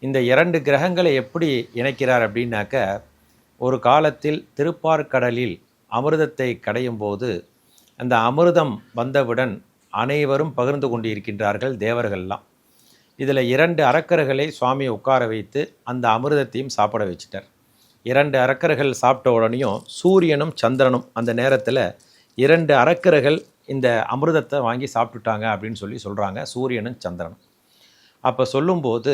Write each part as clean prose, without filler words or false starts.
இந்த 2 கிரகங்களை எப்படி இணைக்கிறார் அப்படின்னாக்க, ஒரு காலத்தில் திருப்பார்கடலில் அமிர்தத்தை கடையும் போது, அந்த அமிர்தம் வந்தவுடன் அனைவரும் பகிர்ந்து கொண்டிருக்கின்றார்கள் தேவர்கள்லாம். இதில் 2 அரக்கர்களை சுவாமி உட்கார வைத்து அந்த அமிர்தத்தையும் சாப்பிட வச்சுட்டார். 2 அரக்கர்கள் சாப்பிட்ட உடனேயும் சூரியனும் சந்திரனும் அந்த நேரத்தில் 2 அரக்கர்கள் இந்த அமிர்தத்தை வாங்கி சாப்பிட்டுட்டாங்க அப்படின்னு சொல்கிறாங்க சூரியனும் சந்திரனும். அப்போ சொல்லும்போது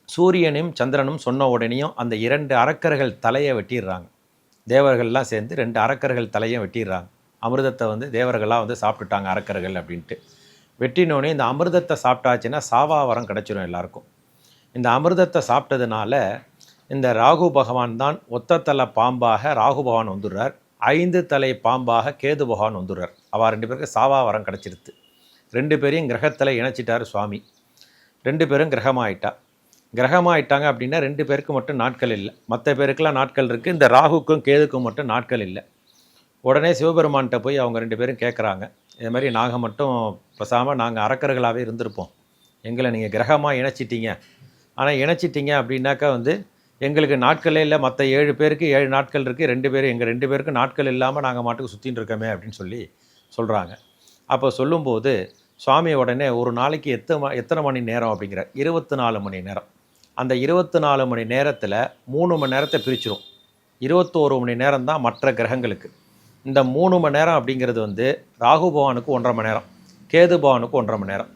சூரியனும் சந்திரனும் சொன்ன உடனேயும் அந்த 2 அரக்கர்கள் தலையை வெட்டிடுறாங்க. தேவர்கள்லாம் சேர்ந்து 2 அரக்கர்கள் தலையை வெட்டிடுறாங்க. அமிர்தத்தை தேவர்களாக சாப்பிட்டுட்டாங்க அரக்கர்கள் அப்படின்ட்டு. வெட்டினோடனே இந்த அமிர்தத்தை சாப்பிட்டாச்சுன்னா சாவாவரம் கிடச்சிரும் எல்லாருக்கும். இந்த அமிர்தத்தை சாப்பிட்டதுனால இந்த ராகு பகவான் தான் ஒத்த தலை பாம்பாக ராகு பகவான் வந்துடுறார், 5 தலை பாம்பாக கேது பகவான் வந்துடுறார். அவள் 2 பேருக்கு சாவாவரம் கிடச்சிருது. 2 பேரையும் கிரகத்தில் இணைச்சிட்டார் சுவாமி. 2 பேரும் கிரகமாயிட்டாங்க அப்படின்னா 2 பேருக்கு மட்டும் நாட்கள் இல்லை, மற்ற பேருக்கெல்லாம் நாட்கள் இருக்குது. இந்த ராகுக்கும் கேதுக்கும் மட்டும் நாட்கள் இல்லை. உடனே சிவபெருமான்கிட்ட போய் அவங்க 2 பேரும் கேட்குறாங்க, இது மாதிரி நாங்கள் மட்டும் பேசாமல் நாங்கள் அரக்கர்களாகவே இருந்திருப்போம், எங்களை நீங்கள் கிரகமாக இணைச்சிட்டிங்க. ஆனால் இணைச்சிட்டிங்க அப்படின்னாக்கா எங்களுக்கு நாட்களே இல்லை, மற்ற 7 பேருக்கு 7 நாட்கள் இருக்குது, 2 பேர் எங்கள் 2 பேருக்கு நாட்கள் இல்லாமல் நாங்கள் மாட்டுக்கு சுற்றின்னு இருக்கோமே அப்படின்னு சொல்கிறாங்க. அப்போ சொல்லும்போது சுவாமி உடனே ஒரு நாளைக்கு எத்தனை மணி நேரம் அப்படிங்கிறார். 24 மணி நேரம். அந்த 24 மணி நேரத்தில் 3 மணி நேரத்தை பிரிச்சிடும். 21 மணி நேரம் தான் மற்ற கிரகங்களுக்கு. இந்த 3 மணி நேரம் அப்படிங்கிறது ராகு பகவானுக்கு 1.5 மணி நேரம், கேது பகவானுக்கு 1.5 மணி நேரம்.